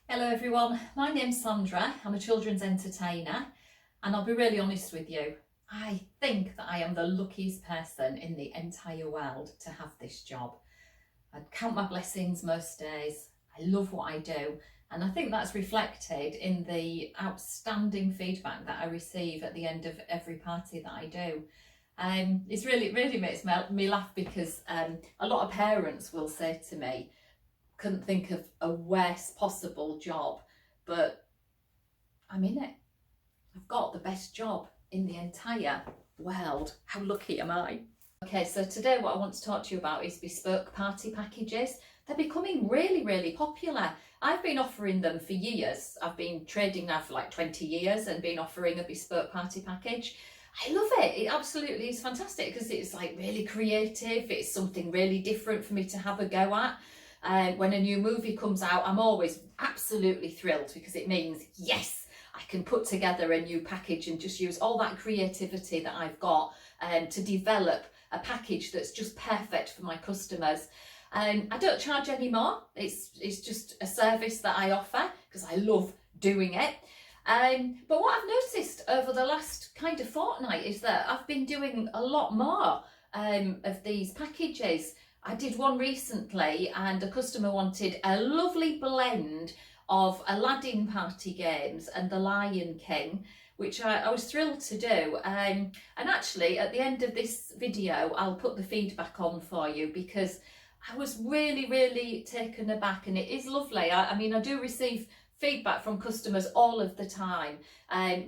Hello everyone, my name's Sandra. I'm a children's entertainer, and I'll be really honest with you. I think that I am the luckiest person in the entire world to have this job. I count my blessings most days. I love what I do, and I think that's reflected in the outstanding feedback that I receive at the end of every party that I do. It's really makes me laugh because a lot of parents will say to me, couldn't think of a worse possible job, but I'm in it. I've got the best job in the entire world. How lucky am I? Okay, so today what I want to talk to you about is bespoke party packages. They're becoming really popular. I've been offering them for years. I've been trading now for like 20 years and been offering a bespoke party package. I love it. It absolutely is fantastic because it's like really creative. It's something really different for me to have a go at. When a new movie comes out, I'm always absolutely thrilled because it means, yes, I can put together a new package and just use all that creativity that I've got to develop a package that's just perfect for my customers. I don't charge any more. It's just a service that I offer because I love doing it. But what I've noticed over the last kind of fortnight is that I've been doing a lot more of these packages. I did one recently and a customer wanted a lovely blend of Aladdin party games and The Lion King, which I was thrilled to do. And actually at the end of this video, I'll put the feedback on for you because I was really taken aback, and it is lovely. I mean, I do receive feedback from customers all of the time,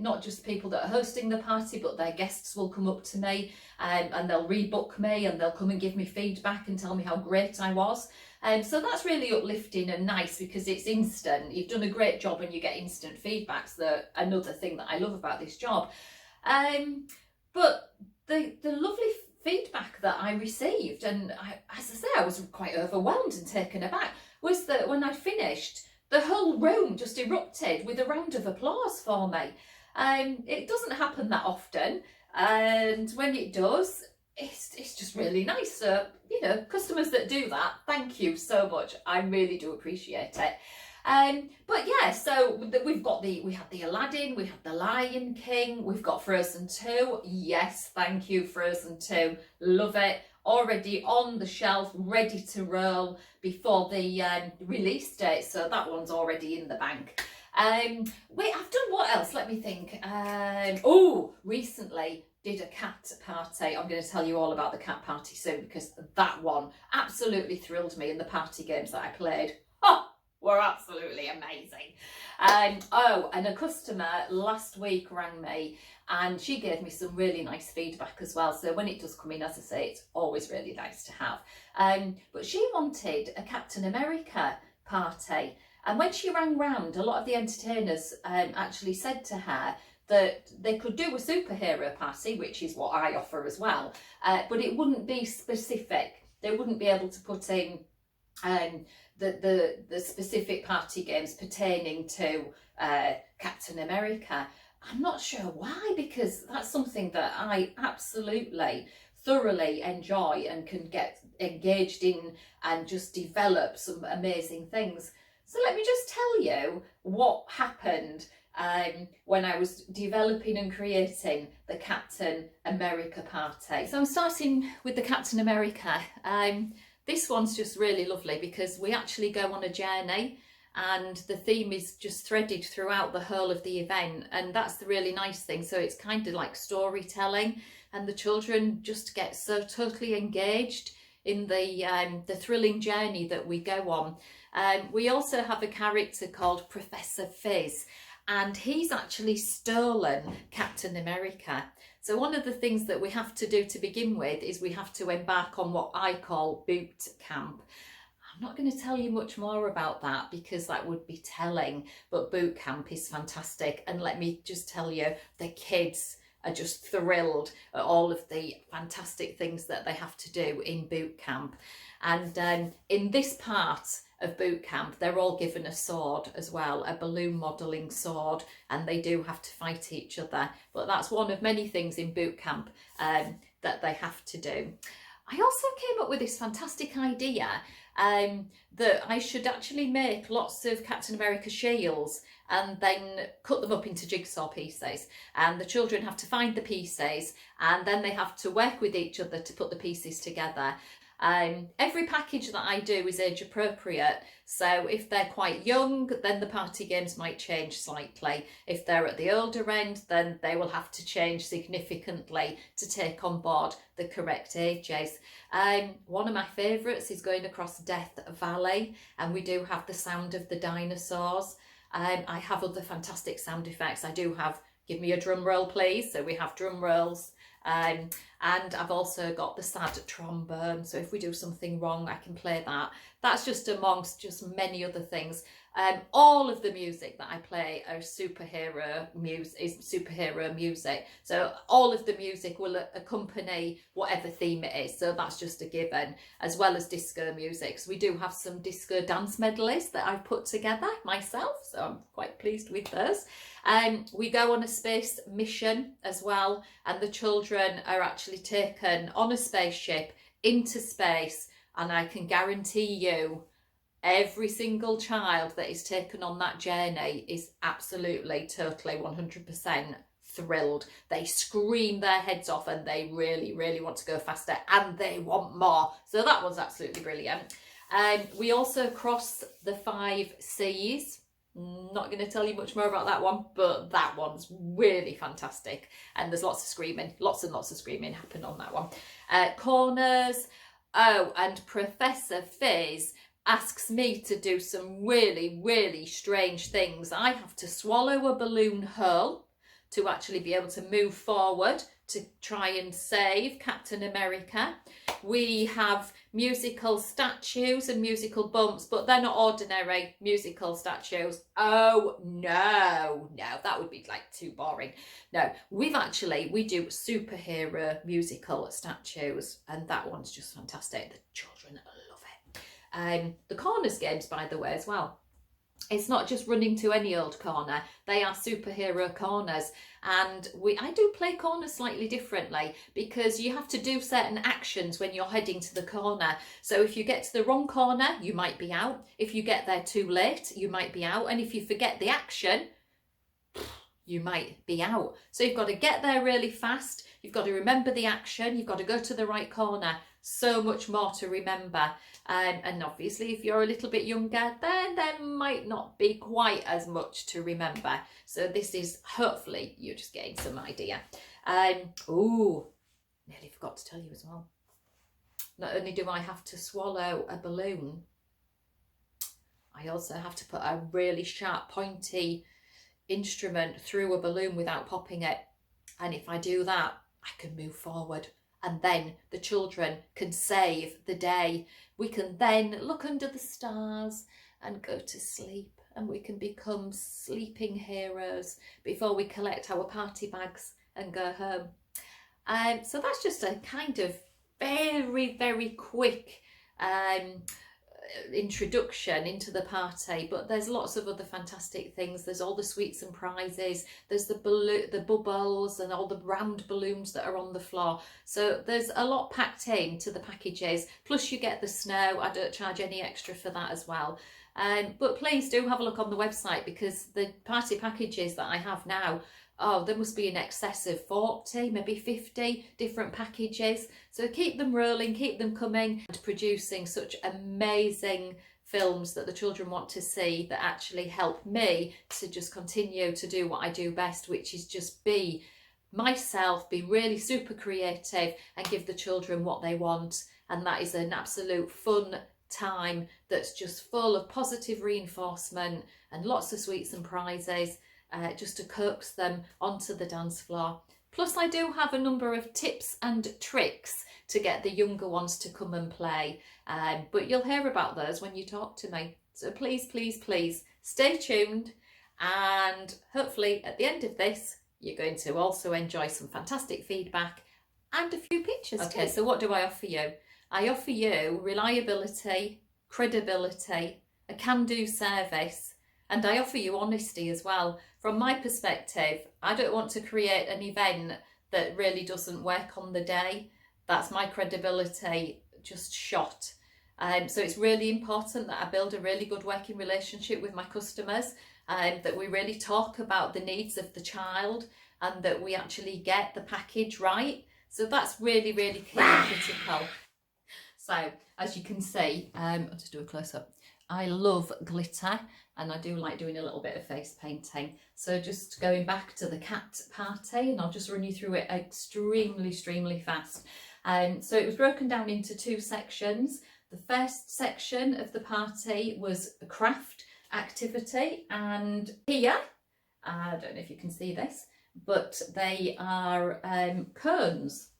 not just people that are hosting the party, but their guests will come up to me and they'll rebook me and they'll come and give me feedback and tell me how great I was. So that's really uplifting and nice because it's instant. You've done a great job and you get instant feedback. So another thing that I love about this job. But the lovely feedback that I received, and as I say, I was quite overwhelmed and taken aback, was that when I finished, the whole room just erupted with a round of applause for me. It doesn't happen that often, and when it does, it's just really nice. So, you know, customers that do that, thank you so much. I really do appreciate it. But yeah, so we had the Aladdin, we had the Lion King, we've got Frozen 2. Yes, thank you, Frozen 2. Love it. Already on the shelf, ready to roll before the release date. So that one's already in the bank. Wait, I've done what else? Let me think. Recently did a cat party. I'm going to tell you all about the cat party soon because that one absolutely thrilled me, and the party games that I played were absolutely amazing. And a customer last week rang me and she gave me some really nice feedback as well. So when it does come in, as I say, it's always really nice to have. But she wanted a Captain America party. And when she rang round, a lot of the entertainers actually said to her that they could do a superhero party, which is what I offer as well, but it wouldn't be specific. They wouldn't be able to put in the specific party games pertaining to Captain America. I'm not sure why, because that's something that I absolutely thoroughly enjoy and can get engaged in and just develop some amazing things. So let me just tell you what happened when I was developing and creating the Captain America party. So I'm starting with the Captain America. This one's just really lovely because we actually go on a journey and the theme is just threaded throughout the whole of the event, and that's the really nice thing. So it's kind of like storytelling, and the children just get so totally engaged in the thrilling journey that we go on. We also have a character called Professor Fizz, and he's actually stolen Captain America. So one of the things that we have to do to begin with is we have to embark on what I call boot camp. I'm not going to tell you much more about that because that would be telling, but boot camp is fantastic. And let me just tell you, the kids are just thrilled at all of the fantastic things that they have to do in boot camp. And in this part of boot camp, they're all given a sword as well, a balloon modelling sword, and they do have to fight each other. But that's one of many things in boot camp that they have to do. I also came up with this fantastic idea that I should actually make lots of Captain America shields and then cut them up into jigsaw pieces, and the children have to find the pieces and then they have to work with each other to put the pieces together. Every package that I do is age appropriate, so if they're quite young then the party games might change slightly. If they're at the older end then they will have to change significantly to take on board the correct ages. One of my favourites is going across Death Valley, and we do have the sound of the dinosaurs. I have other fantastic sound effects. I do have, give me a drum roll please, so we have drum rolls. And I've also got the sad trombone, so if we do something wrong I can play that. That's just amongst just many other things. All of the music that I play are superhero music, so all of the music will accompany whatever theme it is, so that's just a given, as well as disco music. So we do have some disco dance medleys that I've put together myself, so I'm quite pleased with those. We go on a space mission as well, and the children are actually taken on a spaceship into space, and I can guarantee you every single child that is taken on that journey is absolutely, totally, 100% thrilled. They scream their heads off and they really, really want to go faster and they want more. So that was absolutely brilliant. We also cross the 5 seas. Not going to tell you much more about that one, but that one's really fantastic. And there's lots of screaming, lots and lots of screaming happen on that one. Corners. Oh, and Professor Fizz asks me to do some really, really strange things. I have to swallow a balloon whole to actually be able to move forward to try and save Captain America. We have musical statues and musical bumps, but they're not ordinary musical statues. Oh no, that would be like too boring. No, we do superhero musical statues, and that one's just fantastic. The children love it. The corners games, by the way, as well. It's not just running to any old corner. They are superhero corners, and I do play corners slightly differently because you have to do certain actions when you're heading to the corner. So if you get to the wrong corner, you might be out. If you get there too late, you might be out. And if you forget the action, you might be out. So you've got to get there really fast. You've got to remember the action. You've got to go to the right corner. So much more to remember. And obviously if you're a little bit younger, then there might not be quite as much to remember. So this is, hopefully you're just getting some idea. Oh, nearly forgot to tell you as well. Not only do I have to swallow a balloon, I also have to put a really sharp pointy instrument through a balloon without popping it. And if I do that, I can move forward. And then the children can save the day. We can then look under the stars and go to sleep, and we can become sleeping heroes before we collect our party bags and go home. So that's just a kind of very, very quick introduction into the party, but there's lots of other fantastic things. There's all the sweets and prizes, there's the bubbles and all the round balloons that are on the floor, so there's a lot packed into the packages, plus you get the snow. I don't charge any extra for that as well. But please do have a look on the website, because the party packages that I have now, oh, there must be in excess of 40, maybe 50 different packages. So keep them rolling, keep them coming, and producing such amazing films that the children want to see, that actually help me to just continue to do what I do best, which is just be myself, be really super creative and give the children what they want. And that is an absolute fun time that's just full of positive reinforcement and lots of sweets and prizes. Just to coax them onto the dance floor. Plus I do have a number of tips and tricks to get the younger ones to come and play, but you'll hear about those when you talk to me. So please, please, please stay tuned, and hopefully at the end of this you're going to also enjoy some fantastic feedback and a few pictures too. Okay, so what do I offer you? I offer you reliability, credibility, a can-do service, and I offer you honesty as well. From my perspective, I don't want to create an event that really doesn't work on the day. that's my credibility just shot. So it's really important that I build a really good working relationship with my customers, that we really talk about the needs of the child and that we actually get the package right. So that's really, really key and critical. So as you can see, I'll just do a close-up. I love glitter and I do like doing a little bit of face painting. So just going back to the cat party, and I'll just run you through it extremely fast. So it was broken down into 2 sections. The first section of the party was a craft activity, and here, I don't know if you can see this, but they are cones,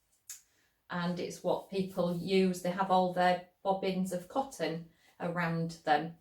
and it's what people use. They have all their bobbins of cotton around them.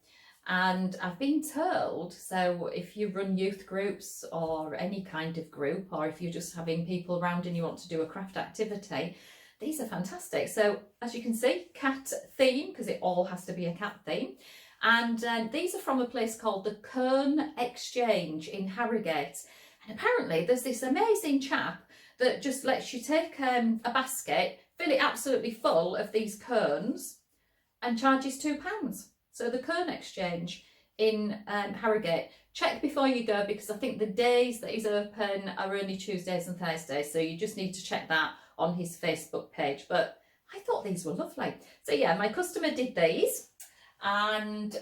And I've been told, so if you run youth groups or any kind of group, or if you're just having people around and you want to do a craft activity, these are fantastic. So as you can see, cat theme, because it all has to be a cat theme. And these are from a place called the Kern Exchange in Harrogate. And apparently there's this amazing chap that just lets you take a basket, fill it absolutely full of these kerns and charges £2. So the Kern Exchange in Harrogate. Check before you go, because I think the days that he's open are only Tuesdays and Thursdays. So you just need to check that on his Facebook page. But I thought these were lovely. So yeah, my customer did these. And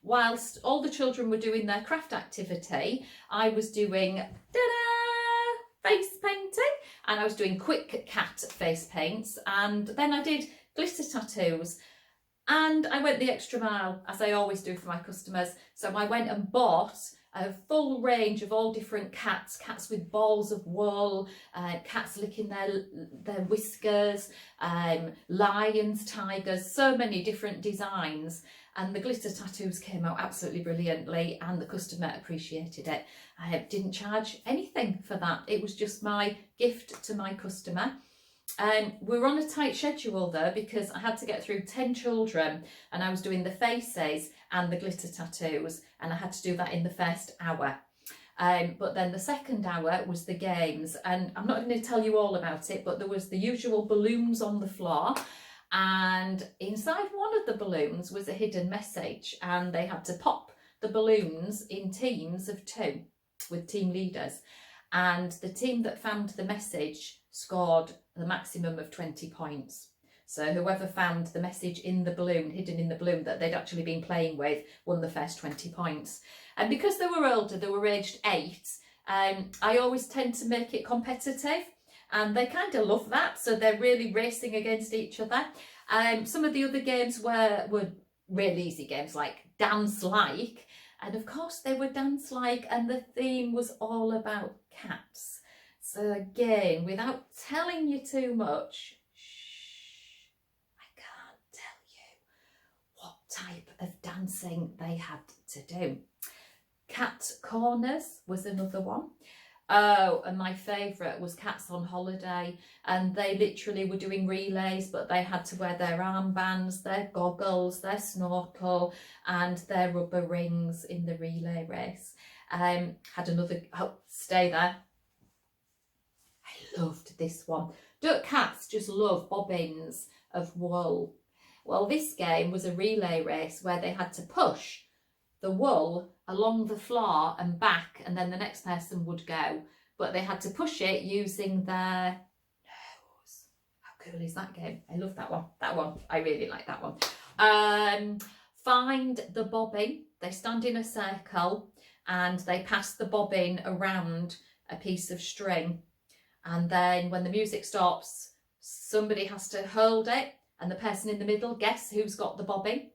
whilst all the children were doing their craft activity, I was doing face painting, and I was doing quick cat face paints, and then I did glitter tattoos. And I went the extra mile, as I always do for my customers. So I went and bought a full range of all different cats, cats with balls of wool, cats licking their whiskers, lions, tigers, so many different designs. And the glitter tattoos came out absolutely brilliantly, and the customer appreciated it. I didn't charge anything for that. It was just my gift to my customer. We were on a tight schedule though, because I had to get through 10 children, and I was doing the faces and the glitter tattoos, and I had to do that in the first hour. But then the second hour was the games, and I'm not going to tell you all about it, but there was the usual balloons on the floor, and inside one of the balloons was a hidden message, and they had to pop the balloons in teams of 2 with team leaders, and the team that found the message scored the maximum of 20 points. So whoever found the message in the balloon, hidden in the balloon that they'd actually been playing with, won the first 20 points. And because they were older, they were aged 8, I always tend to make it competitive, and they kind of love that. So they're really racing against each other. Some of the other games were really easy games, like dance like, and of course they were dance like, and the theme was all about cats. So again, without telling you too much, I can't tell you what type of dancing they had to do. Cat corners was another one. Oh, and my favourite was Cats on Holiday, and they literally were doing relays, but they had to wear their armbands, their goggles, their snorkel and their rubber rings in the relay race. Had another, oh, stay there. I loved this one. Duck cats just love bobbins of wool. Well, this game was a relay race where they had to push the wool along the floor and back, and then the next person would go, but they had to push it using their nose. How cool is that game? I love that one. I really like that one. Find the bobbin. They stand in a circle and they pass the bobbin around a piece of string, and then when the music stops, somebody has to hold it, and the person in the middle guess who's got the bobbin,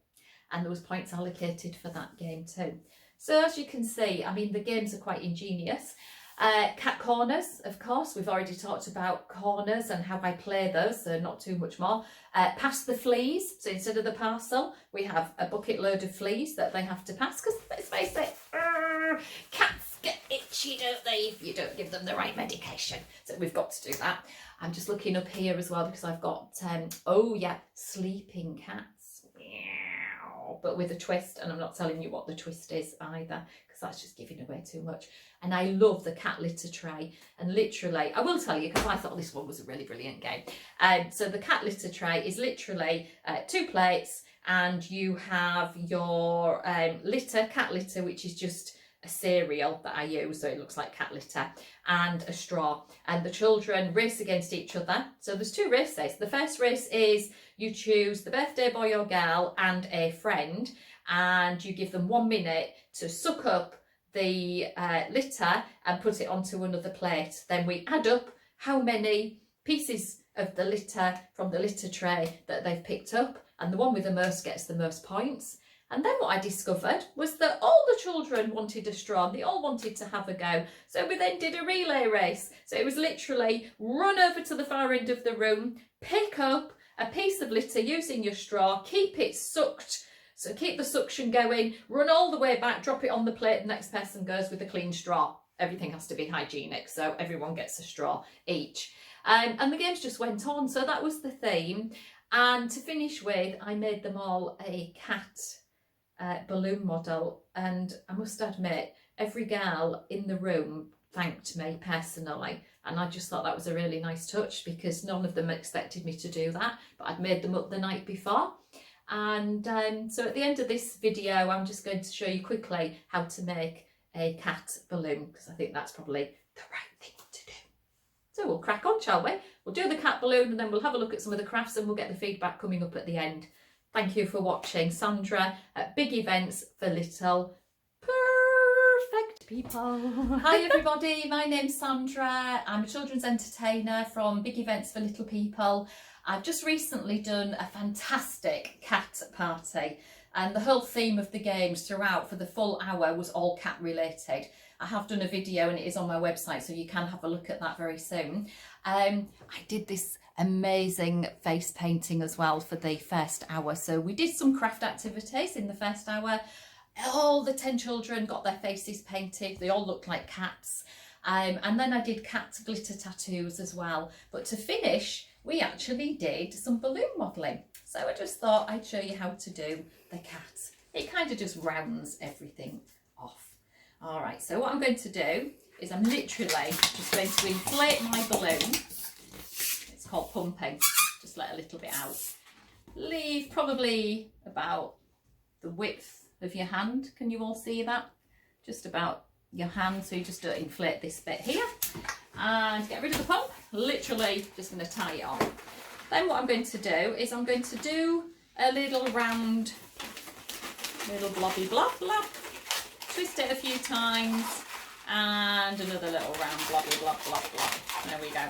and there was points allocated for that game too. So as you can see, I mean, the games are quite ingenious. Cat corners, of course, we've already talked about corners and how I play those, so not too much more. Pass the fleas, so instead of the parcel, we have a bucket load of fleas that they have to pass, because let's face it, cats get itchy, don't they, if you don't give them the right medication. So we've got to do that. I'm just looking up here as well, because I've got, oh yeah, sleeping cats. straw, but with a twist, and I'm not telling you what the twist is either, because that's just giving away too much. And I love the cat litter tray, and literally, I will tell you, because I thought this one was a really brilliant game. So the cat litter tray is literally 2 plates, and you have your cat litter, which is just a cereal that I use, so it looks like cat litter, and a straw, and the children race against each other. So there's 2 races. The first race is you choose the birthday boy or girl and a friend, and you give them 1 minute to suck up the litter and put it onto another plate. Then we add up how many pieces of the litter from the litter tray that they've picked up, and the one with the most gets the most points. And then what I discovered was that all the children wanted a straw. They all wanted to have a go. So we then did a relay race. So it was literally run over to the far end of the room, pick up a piece of litter using your straw, keep it sucked. So keep the suction going, run all the way back, drop it on the plate. The next person goes with a clean straw. Everything has to be hygienic, so everyone gets a straw each. And the games just went on. So that was the theme. And to finish with, I made them all a cat balloon model, and I must admit, every girl in the room thanked me personally, and I just thought that was a really nice touch, because none of them expected me to do that, but I'd made them up the night before. And so at the end of this video, I'm just going to show you quickly how to make a cat balloon, because I think that's probably the right thing to do. So we'll crack on, shall we? We'll do the cat balloon, and then we'll have a look at some of the crafts, and we'll get the feedback coming up at the end. Thank you for watching. Sandra at Big Events for Little Perfect People. Hi everybody, my name's Sandra. I'm a children's entertainer from Big Events for Little People. I've just recently done a fantastic cat party, and the whole theme of the games throughout for the full hour was all cat related. I have done a video and it is on my website, so you can have a look at that very soon. I did this amazing face painting as well for the first hour. So we did some craft activities in the first hour. All the 10 children got their faces painted. They all looked like cats. And then I did cat glitter tattoos as well. But to finish, we actually did some balloon modelling. So I just thought I'd show you how to do the cat. It kind of just rounds everything off. All right, so what I'm going to do is I'm literally just going to inflate my balloon. It's called pumping. Just let a little bit out. Leave probably about the width of your hand. Can you all see that? Just about your hand. So you just inflate this bit here and get rid of the pump. Literally just going to tie it on. Then what I'm going to do is I'm going to do a little round, little blobby blob blob. Twist it a few times and another little round blobby blob blob blob. There we go.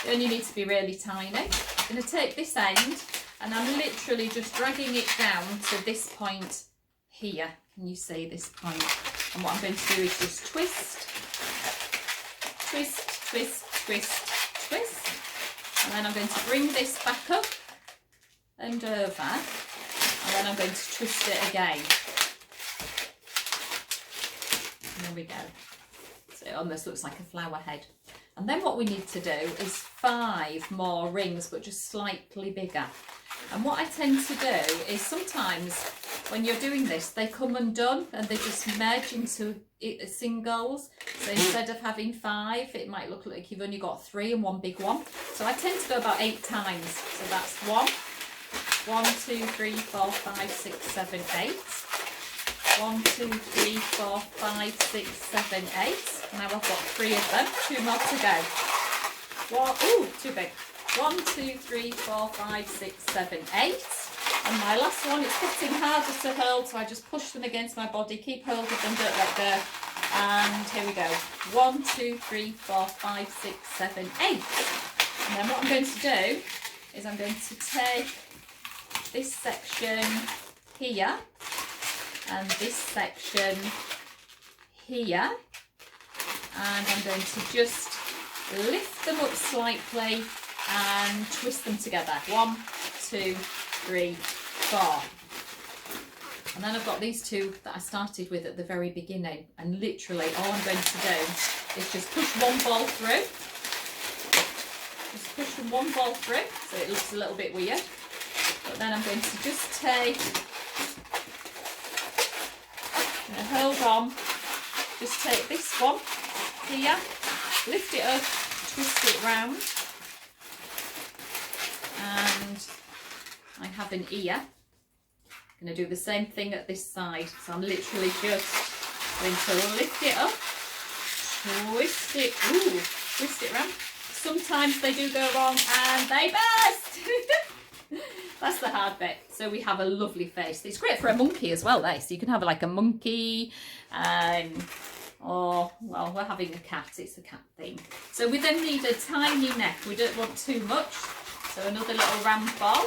You only need to be really tiny. I'm going to take this end and I'm literally just dragging it down to this point here. Can you see this point? And what I'm going to do is just twist, twist, twist, twist, twist. And then I'm going to bring this back up and over. And then I'm going to twist it again. There we go. So it almost looks like a flower head. And then what we need to do is 5 more rings, but just slightly bigger. And what I tend to do is sometimes when you're doing this, they come undone and they just merge into singles. So instead of having 5, it might look like you've only got 3 and one big one. So I tend to go about 8 times. So that's 1, 2, 3, 4, 5, 6, 7, 8. 1, 2, 3, 4, 5, 6, 7, 8. Now I've got 3 of them. 2 more to go. 1, ooh, too big. 1, 2, 3, 4, 5, 6, 7, 8. And my last one, it's getting harder to hold, so I just push them against my body. Keep hold of them, don't let go. And here we go. 1, 2, 3, 4, 5, 6, 7, 8. And then what I'm going to do is I'm going to take this section here and this section here, and I'm going to just lift them up slightly and twist them together. 1, 2, 3, 4. And then I've got these 2 that I started with at the very beginning, and literally all I'm going to do is just push one ball through. Just push one ball through, so it looks a little bit weird. But then I'm going to just take Now hold on, just take this one here, lift it up, twist it round, and I have an ear. I'm going to do the same thing at this side, so I'm literally just going to lift it up, twist it round. Sometimes they do go wrong and they burst. That's the hard bit. So we have a lovely face. It's great for a monkey as well, so you can have like a monkey, or, well, we're having a cat, it's a cat thing. So we then need a tiny neck, we don't want too much, so another little round ball.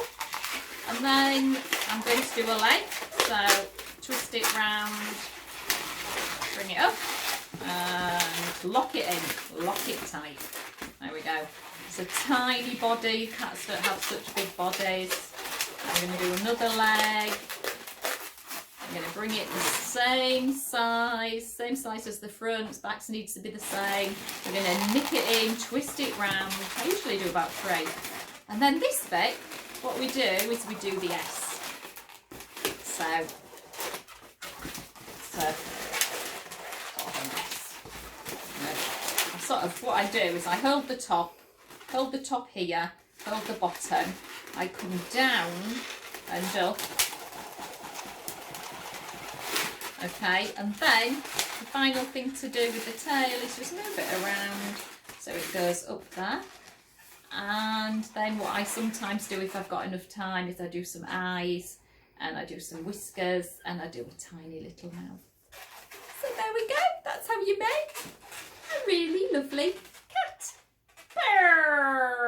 And then I'm going to do a leg, so twist it round, bring it up, and lock it in, lock it tight. There we go. It's a tiny body, cats don't have such big bodies. I'm going to do another leg. I'm going to bring it the same size as the front. Backs needs to be the same. We're going to nick it in, twist it round. I usually do about 3. And then this bit, what we do is we do the S. So what I do is I hold the top here, hold the bottom, I come down and up, okay, and then the final thing to do with the tail is just move it around so it goes up there. And then what I sometimes do, if I've got enough time, is I do some eyes and I do some whiskers and I do a tiny little mouth. So there we go, that's how you make a really lovely cat. Purr!